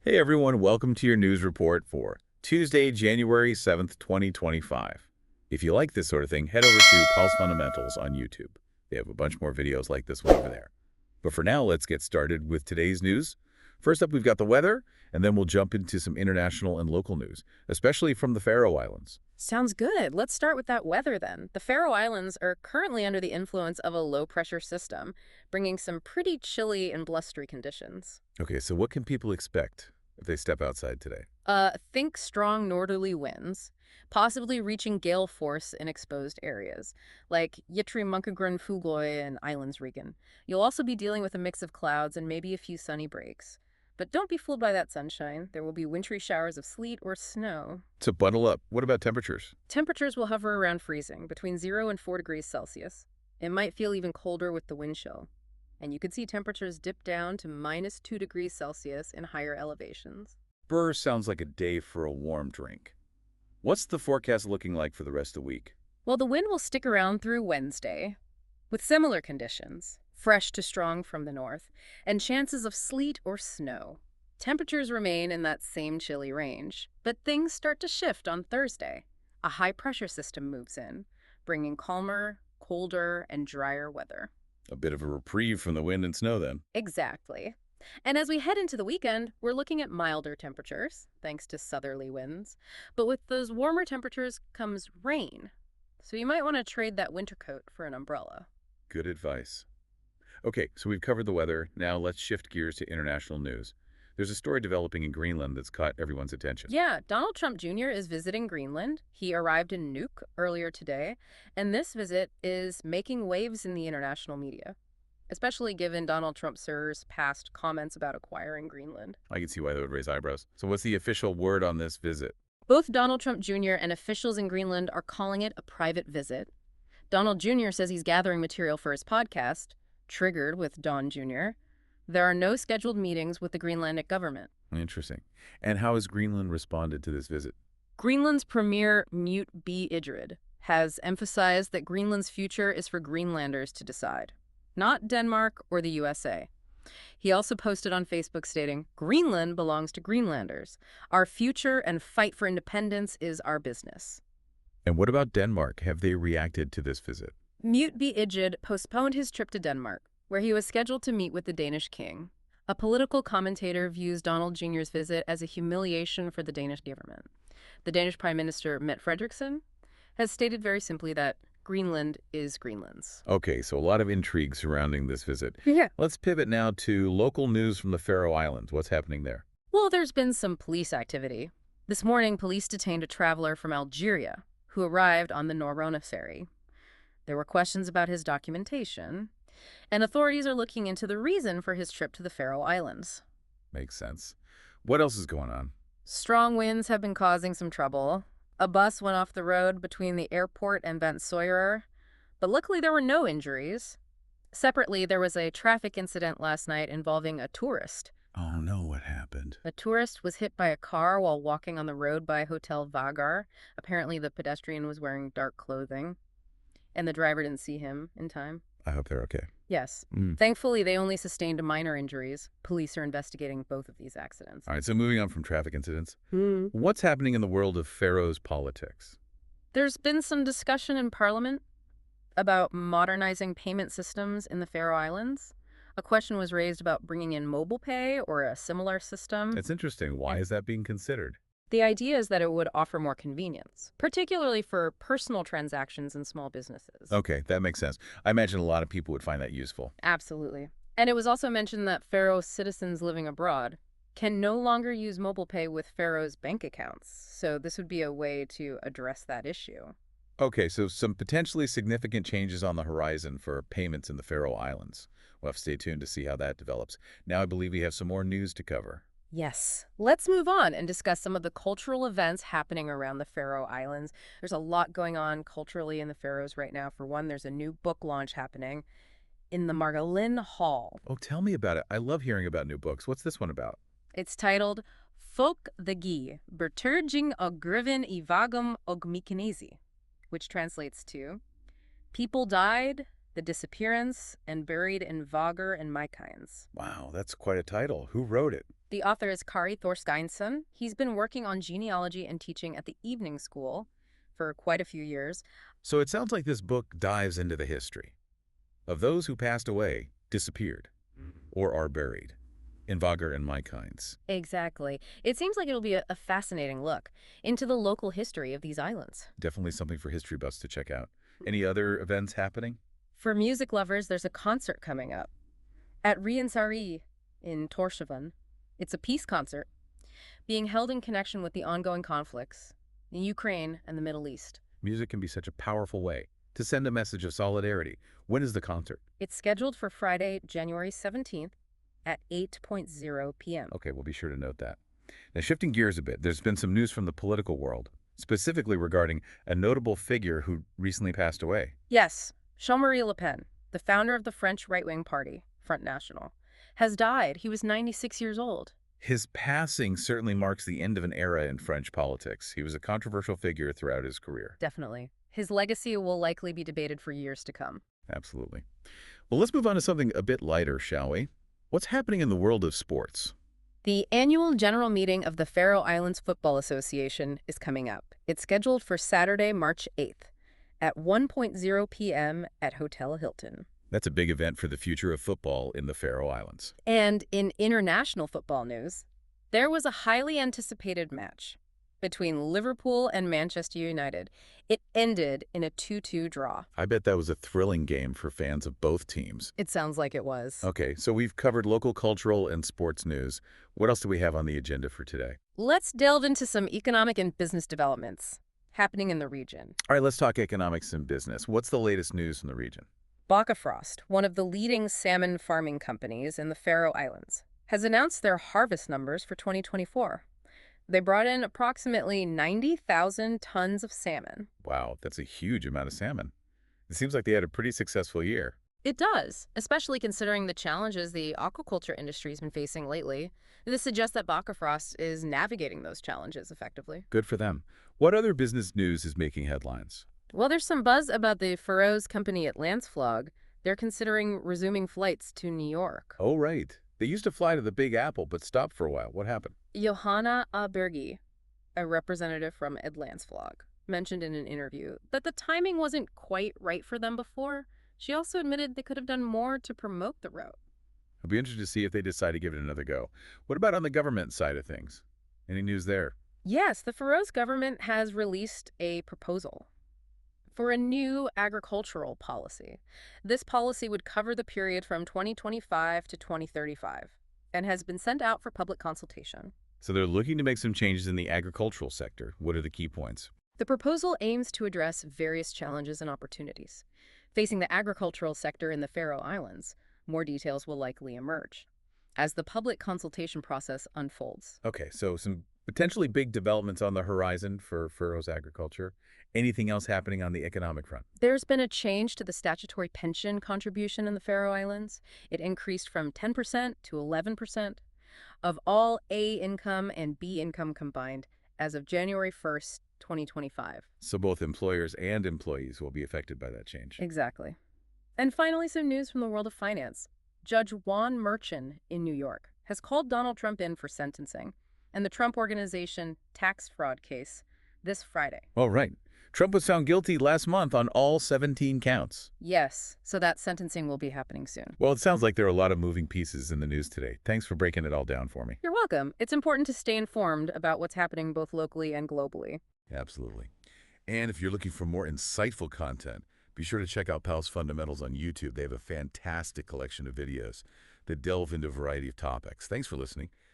Hey everyone, welcome to your news report for Tuesday, January 7th, 2025. If you like this sort of thing, head over to Paul's Fundamentals on YouTube. They have a bunch more videos like this one over there. But for now, let's get started with today's news. First up, we've got the weather, and then we'll jump into some international and local news, especially from the Faroe Islands. Sounds good. Let's start with that weather then. The Faroe Islands are currently under the influence of a low-pressure system, bringing some pretty chilly and blustery conditions. Okay, so what can people expect if they step outside today? Think strong northerly winds, possibly reaching gale force in exposed areas, like Ytri Munkagrunn Fugloy and Islandsregen. You'll also be dealing with a mix of clouds and maybe a few sunny breaks. But don't be fooled by that sunshine. There will be wintry showers of sleet or snow. So bundle up. What about temperatures? Temperatures will hover around freezing, between 0 and 4 degrees Celsius. It might feel even colder with the wind chill. And you could see temperatures dip down to minus 2 degrees Celsius in higher elevations. Burr sounds like a day for a warm drink. What's the forecast looking like for the rest of the week? Well, the wind will stick around through Wednesday, with similar conditions, fresh to strong from the north, and chances of sleet or snow. Temperatures remain in that same chilly range, but things start to shift on Thursday. A high-pressure system moves in, bringing calmer, colder, and drier weather. A bit of a reprieve from the wind and snow then. Exactly. And as we head into the weekend, we're looking at milder temperatures, thanks to southerly winds. But with those warmer temperatures comes rain. So you might want to trade that winter coat for an umbrella. Good advice. Okay, so we've covered the weather. Now let's shift gears to international news. There's a story developing in Greenland that's caught everyone's attention. Yeah, Donald Trump Jr. is visiting Greenland. He arrived in Nuuk earlier today, and this visit is making waves in the international media, especially given Donald Trump Sr.'s past comments about acquiring Greenland. I can see why that would raise eyebrows. So what's the official word on this visit? Both Donald Trump Jr. and officials in Greenland are calling it a private visit. Donald Jr. says he's gathering material for his podcast, Triggered with Don Jr. There are no scheduled meetings with the Greenlandic government. Interesting. And how has Greenland responded to this visit? Greenland's premier, Mute B. Idrid, has emphasized that Greenland's future is for Greenlanders to decide, not Denmark or the USA. He also posted on Facebook stating, "Greenland belongs to Greenlanders. Our future and fight for independence is our business." And what about Denmark? Have they reacted to this visit? Mute B. Idrid postponed his trip to Denmark, where he was scheduled to meet with the Danish king. A political commentator views Donald Jr.'s visit as a humiliation for the Danish government. The Danish Prime Minister, Mette Frederiksen, has stated very simply that Greenland is Greenland's. Okay, so a lot of intrigue surrounding this visit. Yeah. Let's pivot now to local news from the Faroe Islands. What's happening there? Well, there's been some police activity. This morning, police detained a traveler from Algeria who arrived on the Norrona ferry. There were questions about his documentation, and authorities are looking into the reason for his trip to the Faroe Islands. Makes sense. What else is going on? Strong winds have been causing some trouble. A bus went off the road between the airport and Bent Sawyer, but luckily there were no injuries. Separately, there was a traffic incident last night involving a tourist. Oh no, what happened? A tourist was hit by a car while walking on the road by Hotel Vagar. Apparently, the pedestrian was wearing dark clothing, and the driver didn't see him in time. I hope they're okay. Yes. Mm. Thankfully, they only sustained minor injuries. Police are investigating both of these accidents. All right, so moving on from traffic incidents, what's happening in the world of Faroe's politics? There's been some discussion in Parliament about modernizing payment systems in the Faroe Islands. A question was raised about bringing in mobile pay or a similar system. It's interesting. Why is that being considered? The idea is that it would offer more convenience, particularly for personal transactions and small businesses. Okay, that makes sense. I imagine a lot of people would find that useful. Absolutely. And it was also mentioned that Faroe citizens living abroad can no longer use mobile pay with Faroe's bank accounts. So this would be a way to address that issue. Okay, so some potentially significant changes on the horizon for payments in the Faroe Islands. We'll have to stay tuned to see how that develops. Now I believe we have some more news to cover. Yes. Let's move on and discuss some of the cultural events happening around the Faroe Islands. There's a lot going on culturally in the Faroes right now. For one, there's a new book launch happening in the Margolin Hall. Oh, tell me about it. I love hearing about new books. What's this one about? It's titled Folk the Gi, Berturging og Grivin I Vagum og Mykinesi, which translates to People Died, The Disappearance and Buried in Vagar and Mykines. Wow, that's quite a title. Who wrote it? The author is Kari Thorsteinsson. He's been working on genealogy and teaching at the evening school for quite a few years. So it sounds like this book dives into the history of those who passed away, disappeared, or are buried in Vagar and Mykines. Exactly. It seems like it'll be a fascinating look into the local history of these islands. Definitely something for history buffs to check out. Any other events happening? For music lovers, there's a concert coming up at Riensari in Tórshavn. It's a peace concert being held in connection with the ongoing conflicts in Ukraine and the Middle East. Music can be such a powerful way to send a message of solidarity. When is the concert? It's scheduled for Friday, January 17th at 8:00 p.m. Okay, we'll be sure to note that. Now, shifting gears a bit, there's been some news from the political world, specifically regarding a notable figure who recently passed away. Yes, Jean-Marie Le Pen, the founder of the French right-wing party, Front National, has died. He was 96 years old. His passing certainly marks the end of an era in French politics. He was a controversial figure throughout his career. Definitely. His legacy will likely be debated for years to come. Absolutely. Well, let's move on to something a bit lighter, shall we? What's happening in the world of sports? The annual general meeting of the Faroe Islands Football Association is coming up. It's scheduled for Saturday, March 8th at 1:00 p.m. at Hotel Hilton. That's a big event for the future of football in the Faroe Islands. And in international football news, there was a highly anticipated match between Liverpool and Manchester United. It ended in a 2-2 draw. I bet that was a thrilling game for fans of both teams. It sounds like it was. Okay, so we've covered local cultural and sports news. What else do we have on the agenda for today? Let's delve into some economic and business developments happening in the region. All right, let's talk economics and business. What's the latest news from the region? Bakkafrost, one of the leading salmon farming companies in the Faroe Islands, has announced their harvest numbers for 2024. They brought in approximately 90,000 tons of salmon. Wow, that's a huge amount of salmon. It seems like they had a pretty successful year. It does, especially considering the challenges the aquaculture industry has been facing lately. This suggests that Bakkafrost is navigating those challenges effectively. Good for them. What other business news is making headlines? Well, there's some buzz about the Faroes company at Landsflog. They're considering resuming flights to New York. Oh, right. They used to fly to the Big Apple, but stopped for a while. What happened? Johanna Abergi, a representative from Landsflog, mentioned in an interview that the timing wasn't quite right for them before. She also admitted they could have done more to promote the route. I'll be interested to see if they decide to give it another go. What about on the government side of things? Any news there? Yes, the Faroes government has released a proposal for a new agricultural policy. This policy would cover the period from 2025 to 2035 and has been sent out for public consultation. So they're looking to make some changes in the agricultural sector. What are the key points? The proposal aims to address various challenges and opportunities facing the agricultural sector in the Faroe Islands. More details will likely emerge as the public consultation process unfolds. Okay, so some potentially big developments on the horizon for Faroes agriculture. Anything else happening on the economic front? There's been a change to the statutory pension contribution in the Faroe Islands. It increased from 10% to 11% of all A income and B income combined as of January 1st, 2025. So both employers and employees will be affected by that change. Exactly. And finally, some news from the world of finance. Judge Juan Merchan in New York has called Donald Trump in for sentencing and the Trump Organization tax fraud case this Friday. Oh, right. Trump was found guilty last month on all 17 counts. Yes, so that sentencing will be happening soon. Well, it sounds like there are a lot of moving pieces in the news today. Thanks for breaking it all down for me. You're welcome. It's important to stay informed about what's happening both locally and globally. Absolutely. And if you're looking for more insightful content, be sure to check out Pals Fundamentals on YouTube. They have a fantastic collection of videos that delve into a variety of topics. Thanks for listening.